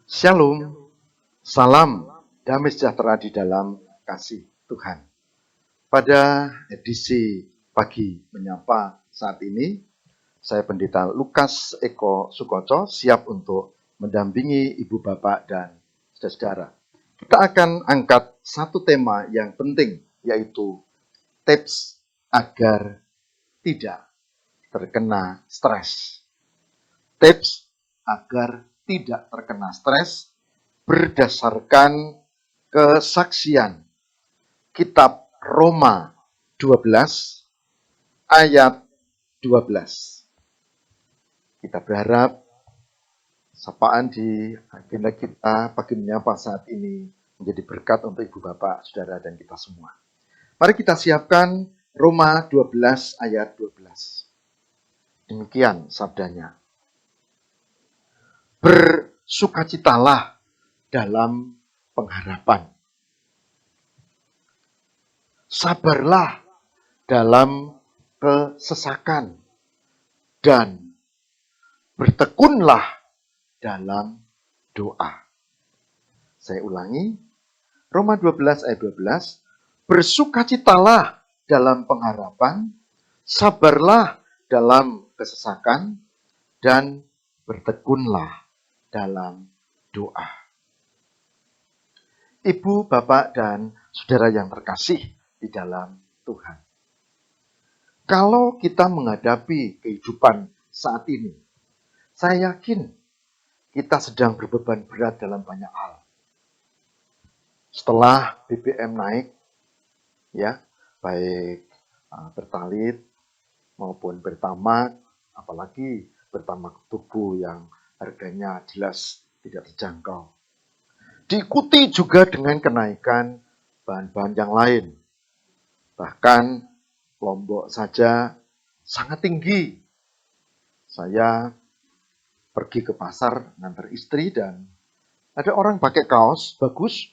Shalom, salam damai sejahtera di dalam kasih Tuhan. Pada edisi pagi menyapa saat ini, saya Pendeta Lukas Eko Sukoco siap untuk mendampingi Ibu Bapak dan saudara. Kita akan angkat satu tema yang penting, yaitu tips agar tidak terkena stres. Tips agar tidak terkena stres berdasarkan kesaksian kitab Roma 12 ayat 12. Kita berharap sapaan di agenda kita pagi menyapa saat ini menjadi berkat untuk Ibu Bapak, Saudara, dan kita semua. Mari kita siapkan Roma 12 ayat 12. Demikian sabdanya. Bersukacitalah dalam pengharapan. Sabarlah dalam kesesakan. Dan bertekunlah dalam doa. Saya ulangi, Roma 12 ayat 12. Bersukacitalah dalam pengharapan, sabarlah dalam kesesakan, dan bertekunlah dalam doa. Ibu, Bapak, dan saudara yang terkasih di dalam Tuhan. Kalau kita menghadapi kehidupan saat ini, saya yakin kita sedang berbeban berat dalam banyak hal. Setelah BBM naik, ya, baik Pertalite maupun Pertamax, apalagi Pertamax Turbo yang harganya jelas tidak terjangkau. Diikuti juga dengan kenaikan bahan-bahan yang lain. Bahkan Lombok saja sangat tinggi. Saya pergi ke pasar ngantar istri dan ada orang pakai kaos bagus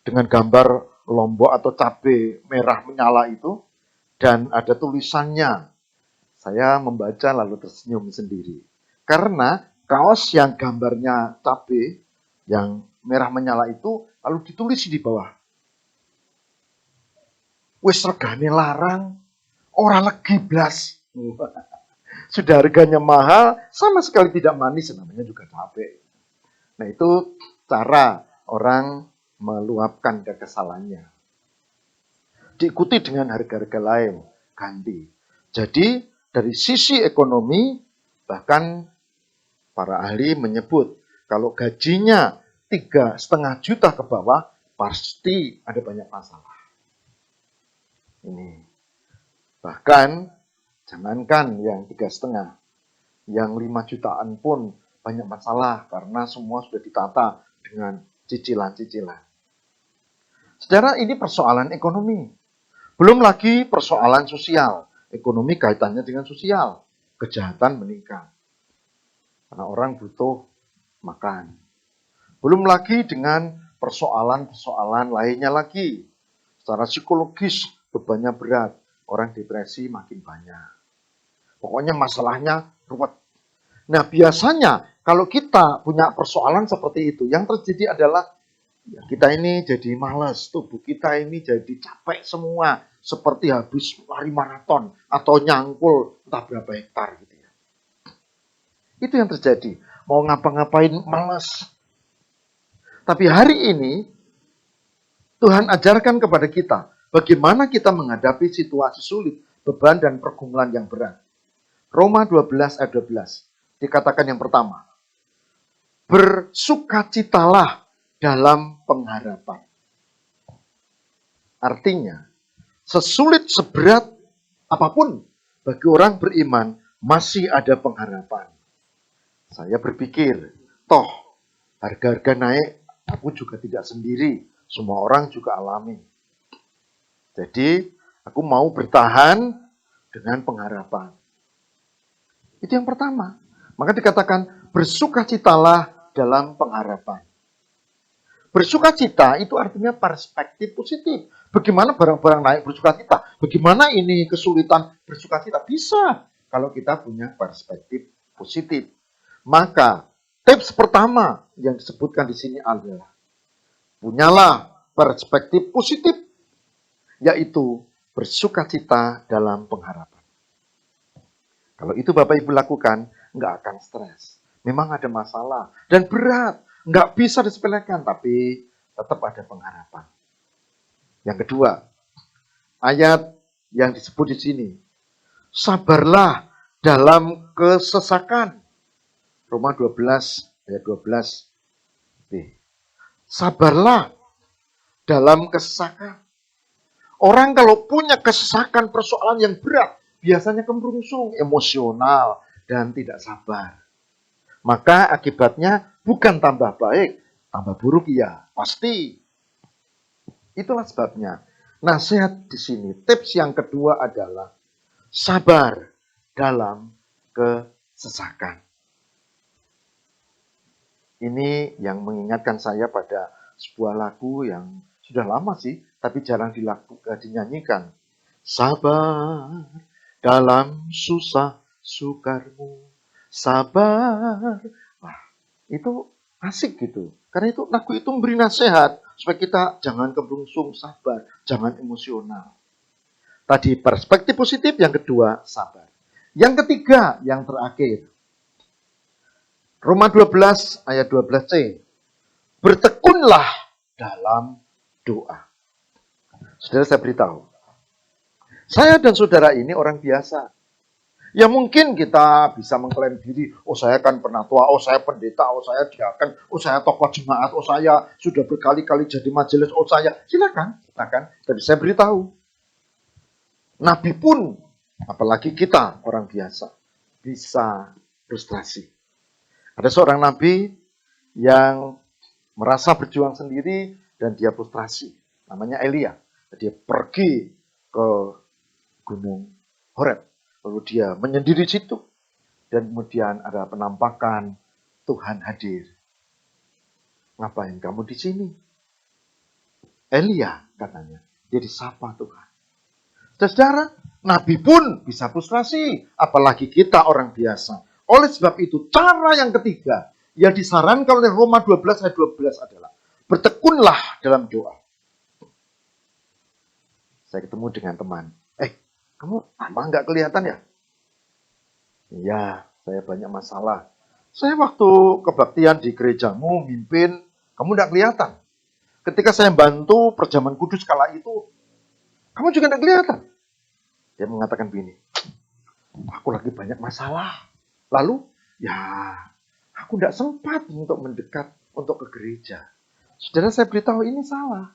dengan gambar Lombok atau cabai merah menyala itu dan ada tulisannya. Saya membaca lalu tersenyum sendiri. Karena kaos yang gambarnya cabai yang merah menyala itu lalu ditulis di bawah. Wis regane larang, ora legi blas. Sudah harganya mahal, sama sekali tidak manis, namanya juga cabai. Nah, itu cara orang meluapkan kekesalannya. Diikuti dengan harga-harga lain, ganti. Jadi, dari sisi ekonomi, bahkan para ahli menyebut, kalau gajinya 3,5 juta ke bawah, pasti ada banyak masalah. Ini. Bahkan, jangankan yang 3,5, yang 5 jutaan pun banyak masalah karena semua sudah ditata dengan cicilan-cicilan. Saudara, ini persoalan ekonomi. Belum lagi persoalan sosial. Ekonomi kaitannya dengan sosial. Kejahatan meningkat. Karena orang butuh makan. Belum lagi dengan persoalan-persoalan lainnya lagi. Secara psikologis bebannya berat. Orang depresi makin banyak. Pokoknya masalahnya ruwet. Nah, biasanya kalau kita punya persoalan seperti itu, yang terjadi adalah kita ini jadi malas, tubuh kita ini jadi capek semua, seperti habis lari maraton atau nyangkul entah berapa hektar gitu ya. Itu yang terjadi. Mau ngapa-ngapain malas. Tapi hari ini Tuhan ajarkan kepada kita bagaimana kita menghadapi situasi sulit, beban dan pergumulan yang berat. Roma 12 ayat 12 dikatakan yang pertama, bersukacitalah dalam pengharapan. Artinya, sesulit seberat apapun bagi orang beriman masih ada pengharapan. Saya berpikir, toh harga-harga naik, aku juga tidak sendiri, semua orang juga alami. Jadi, aku mau bertahan dengan pengharapan. Itu yang pertama. Maka dikatakan bersukacitalah dalam pengharapan. Bersukacita itu artinya perspektif positif. Bagaimana barang-barang naik bersukacita? Bagaimana ini kesulitan bersukacita? Bisa kalau kita punya perspektif positif. Maka tips pertama yang disebutkan di sini adalah punyalah perspektif positif, yaitu bersukacita dalam pengharapan. Kalau itu Bapak Ibu lakukan, nggak akan stres. Memang ada masalah dan berat, nggak bisa disepelekan, tapi tetap ada pengharapan. Yang kedua, ayat yang disebut di sini, sabarlah dalam kesesakan. Roma 12 ayat 12b. Sabarlah dalam kesesakan. Orang kalau punya kesesakan persoalan yang berat, biasanya kemerungsung, emosional, dan tidak sabar. Maka akibatnya bukan tambah baik, tambah buruk ya, pasti. Itulah sebabnya. Nasihat di sini, tips yang kedua adalah sabar dalam kesesakan. Ini yang mengingatkan saya pada sebuah lagu yang sudah lama sih, tapi jarang dinyanyikan. Sabar dalam susah sukarmu, sabar. Wah, itu asik gitu. Karena itu lagu itu memberi nasihat supaya kita jangan kemerungsung, sabar, jangan emosional. Tadi perspektif positif, yang kedua sabar. Yang ketiga, yang terakhir, Roma 12 ayat 12c. Bertekunlah dalam doa. Saudara, saya beritahu, saya dan saudara ini orang biasa. Ya mungkin kita bisa mengklaim diri, oh saya kan penatua, oh saya pendeta, oh saya diaken, oh saya tokoh jemaat, oh saya sudah berkali-kali jadi majelis, oh saya, silakan. Tapi saya beritahu, Nabi pun, apalagi kita orang biasa, bisa frustrasi. Ada seorang Nabi yang merasa berjuang sendiri dan dia frustrasi. Namanya Elia. Dia pergi ke Gunung Horeb. Lalu dia menyendiri situ. Dan kemudian ada penampakan Tuhan hadir. Ngapain kamu di sini? Elia katanya. Dia disapa Tuhan. Saudara, Nabi pun bisa frustrasi. Apalagi kita orang biasa. Oleh sebab itu, cara yang ketiga yang disarankan oleh Roma 12 ayat 12 adalah bertekunlah dalam doa. Saya ketemu dengan teman. Kamu lama nggak kelihatan ya? Iya, saya banyak masalah. Saya waktu kebaktian di gerejamu, mimpin, kamu nggak kelihatan. Ketika saya bantu perjamuan kudus kala itu, kamu juga nggak kelihatan. Dia mengatakan begini, aku lagi banyak masalah. Lalu, ya, aku nggak sempat untuk mendekat untuk ke gereja. Saudara, saya beritahu ini salah.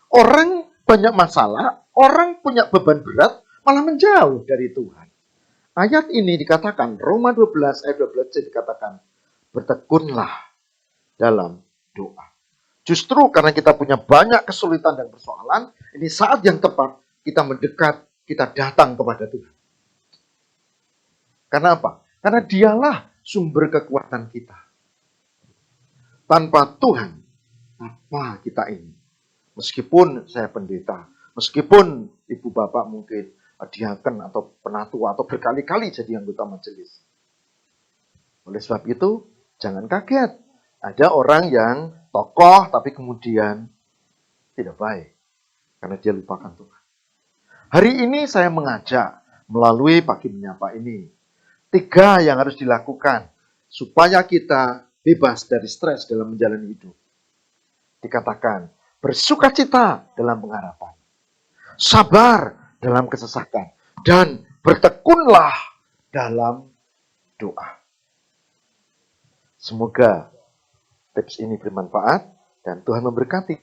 Orang banyak masalah, orang punya beban berat, malah menjauh dari Tuhan. Ayat ini dikatakan, Roma 12 ayat 12 dikatakan, bertekunlah dalam doa. Justru karena kita punya banyak kesulitan dan persoalan, ini saat yang tepat kita mendekat, kita datang kepada Tuhan. Karena apa? Karena dialah sumber kekuatan kita. Tanpa Tuhan, apa kita ini? Meskipun saya pendeta, meskipun ibu bapak mungkin diaken atau penatua atau berkali-kali jadi anggota majelis. Oleh sebab itu, jangan kaget. Ada orang yang tokoh tapi kemudian tidak baik. Karena dia lupakan Tuhan. Hari ini saya mengajak melalui pagi menyapa ini. 3 yang harus dilakukan supaya kita bebas dari stres dalam menjalani hidup. Dikatakan, bersukacita dalam pengharapan. Sabar dalam kesesakan. Dan bertekunlah dalam doa. Semoga tips ini bermanfaat dan Tuhan memberkati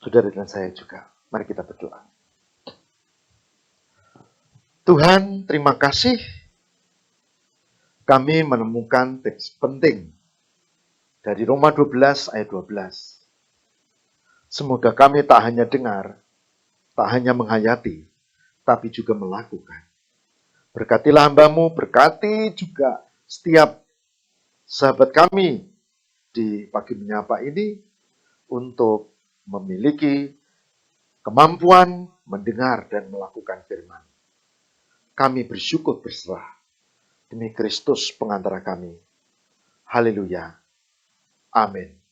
saudara dan saya juga. Mari kita berdoa. Tuhan, terima kasih kami menemukan tips penting dari Roma 12 ayat 12. Semoga kami tak hanya dengar, tak hanya menghayati, tapi juga melakukan. Berkatilah hamba-Mu, berkati juga setiap sahabat kami di pagi menyapa ini untuk memiliki kemampuan mendengar dan melakukan firman. Kami bersyukur berserah demi Kristus pengantara kami. Haleluya. Amin.